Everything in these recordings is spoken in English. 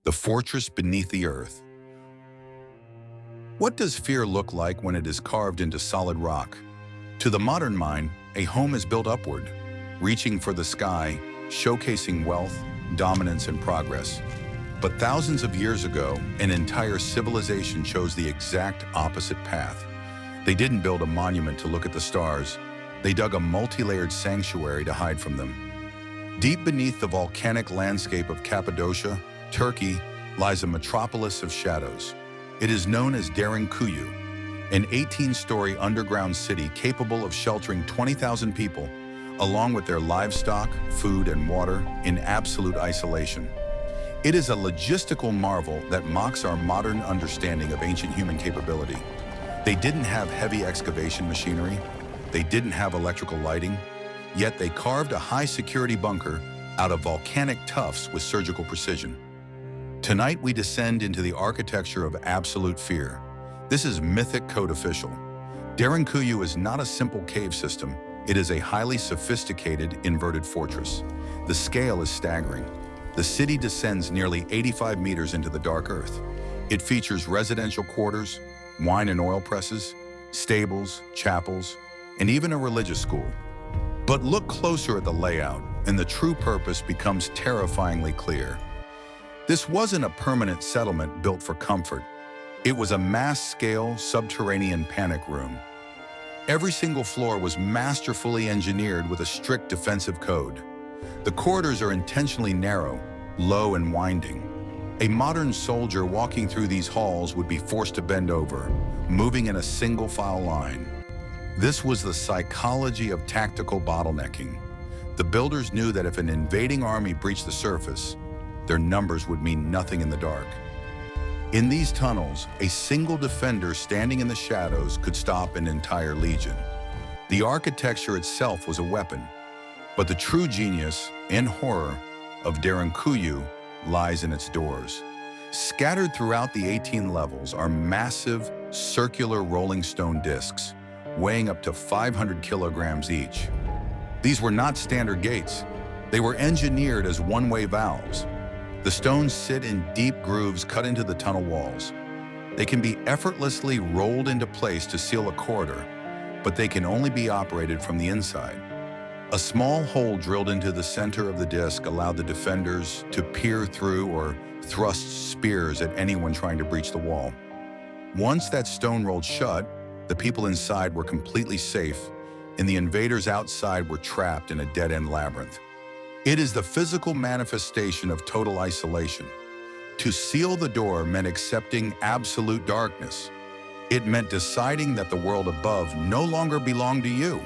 the fortress beneath the earth. What does fear look like when it is carved into solid rock? To the modern mind, a home is built upward, reaching for the sky, showcasing wealth, dominance, and progress. But thousands of years ago, an entire civilization chose the exact opposite path. They didn't build a monument to look at the stars. They dug a multi-layered sanctuary to hide from them. Deep beneath the volcanic landscape of Cappadocia, Turkey, lies a metropolis of shadows. It is known as Derinkuyu, an 18-story underground city capable of sheltering 20,000 people, along with their livestock, food, and water, in absolute isolation. It is a logistical marvel that mocks our modern understanding of ancient human capability. They didn't have heavy excavation machinery. They didn't have electrical lighting. Yet they carved a high-security bunker out of volcanic tuffs with surgical precision. Tonight we descend into the architecture of absolute fear. This is Mythic code official. Derinkuyu is not a simple cave system. It is a highly sophisticated, inverted fortress. The scale is staggering. The city descends nearly 85 meters into the dark earth. It features residential quarters, wine and oil presses, stables, chapels, and even a religious school. But look closer at the layout, and the true purpose becomes terrifyingly clear. This wasn't a permanent settlement built for comfort. It was a mass-scale, subterranean panic room. Every single floor was masterfully engineered with a strict defensive code. The corridors are intentionally narrow, low, and winding. A modern soldier walking through these halls would be forced to bend over, moving in a single-file line. This was the psychology of tactical bottlenecking. The builders knew that if an invading army breached the surface, their numbers would mean nothing in the dark. In these tunnels, a single defender standing in the shadows could stop an entire legion. The architecture itself was a weapon, but the true genius and horror of Derinkuyu lies in its doors. Scattered throughout the 18 levels are massive, circular rolling stone discs, weighing up to 500 kilograms each. These were not standard gates. They were engineered as one-way valves. The stones sit in deep grooves cut into the tunnel walls. They can be effortlessly rolled into place to seal a corridor, but they can only be operated from the inside. A small hole drilled into the center of the disc allowed the defenders to peer through or thrust spears at anyone trying to breach the wall. Once that stone rolled shut, the people inside were completely safe, and the invaders outside were trapped in a dead-end labyrinth. It is the physical manifestation of total isolation. To seal the door meant accepting absolute darkness. It meant deciding that the world above no longer belonged to you.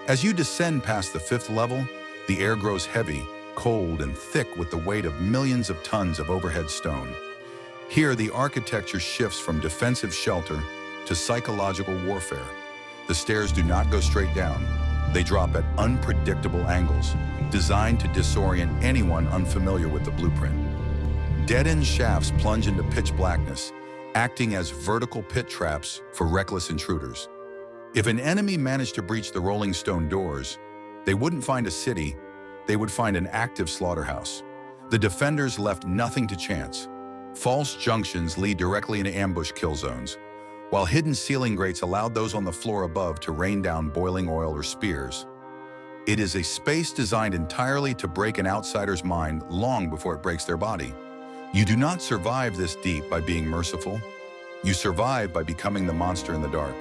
As you descend past the 5th level, the air grows heavy, cold, and thick with the weight of millions of tons of overhead stone. Here, the architecture shifts from defensive shelter to psychological warfare. The stairs do not go straight down. They drop at unpredictable angles, designed to disorient anyone unfamiliar with the blueprint. Dead-end shafts plunge into pitch blackness, acting as vertical pit traps for reckless intruders. If an enemy managed to breach the rolling stone doors, they wouldn't find a city, they would find an active slaughterhouse. The defenders left nothing to chance. False junctions lead directly into ambush kill zones, while hidden ceiling grates allowed those on the floor above to rain down boiling oil or spears. It is a space designed entirely to break an outsider's mind long before it breaks their body. You do not survive this deep by being merciful. You survive by becoming the monster in the dark.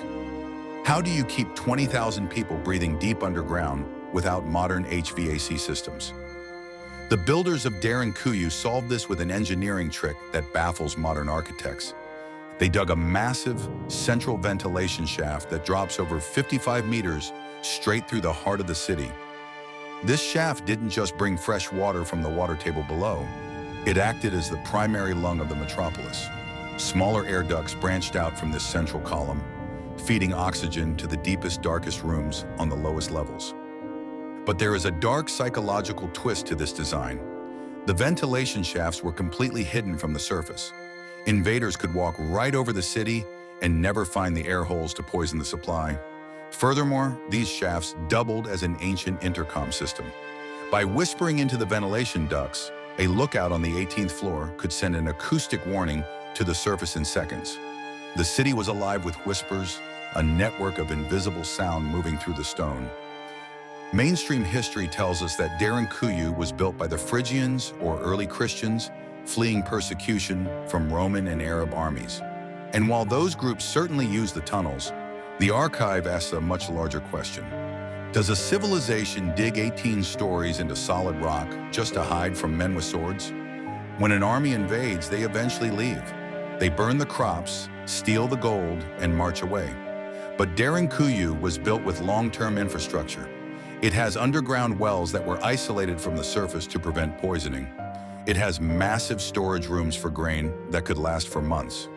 How do you keep 20,000 people breathing deep underground without modern HVAC systems? The builders of Derinkuyu solved this with an engineering trick that baffles modern architects. They dug a massive, central ventilation shaft that drops over 55 meters straight through the heart of the city. This shaft didn't just bring fresh water from the water table below. It acted as the primary lung of the metropolis. Smaller air ducts branched out from this central column, feeding oxygen to the deepest, darkest rooms on the lowest levels. But there is a dark psychological twist to this design. The ventilation shafts were completely hidden from the surface. Invaders could walk right over the city and never find the air holes to poison the supply. Furthermore, these shafts doubled as an ancient intercom system. By whispering into the ventilation ducts, A lookout on the 18th floor could send an acoustic warning to the surface in seconds. The city was alive with whispers, a network of invisible sound moving through the stone. Mainstream history tells us that Derinkuyu was built by the Phrygians or early Christians fleeing persecution from Roman and Arab armies. And while those groups certainly used the tunnels, the archive asks a much larger question. Does a civilization dig 18 stories into solid rock just to hide from men with swords? When an army invades, they eventually leave. They burn the crops, steal the gold, and march away. But Derinkuyu was built with long-term infrastructure. It has underground wells that were isolated from the surface to prevent poisoning. It has massive storage rooms for grain that could last for months.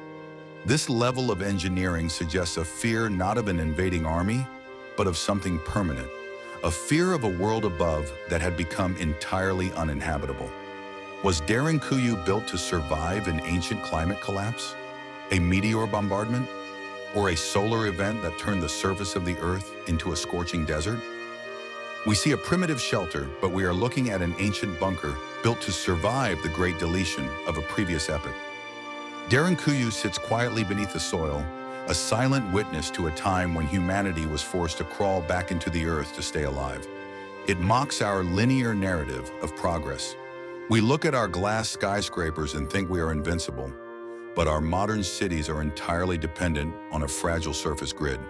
This level of engineering suggests a fear not of an invading army, but of something permanent, a fear of a world above that had become entirely uninhabitable. Was Derinkuyu built to survive an ancient climate collapse, a meteor bombardment, or a solar event that turned the surface of the Earth into a scorching desert? We see a primitive shelter, but we are looking at an ancient bunker built to survive the great deletion of a previous epoch. Derinkuyu sits quietly beneath the soil, a silent witness to a time when humanity was forced to crawl back into the earth to stay alive. It mocks our linear narrative of progress. We look at our glass skyscrapers and think we are invincible, but our modern cities are entirely dependent on a fragile surface grid.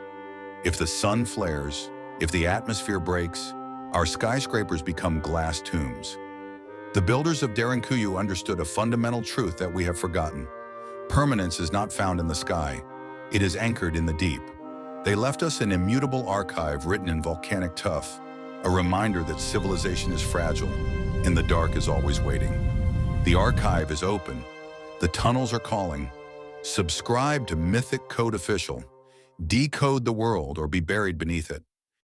If the sun flares, if the atmosphere breaks, our skyscrapers become glass tombs. The builders of Derinkuyu understood a fundamental truth that we have forgotten. Permanence is not found in the sky. It is anchored in the deep. They left us an immutable archive written in volcanic tuff, a reminder that civilization is fragile and the dark is always waiting. The archive is open. The tunnels are calling. Subscribe to Mythic Code Official. Decode the world or be buried beneath it.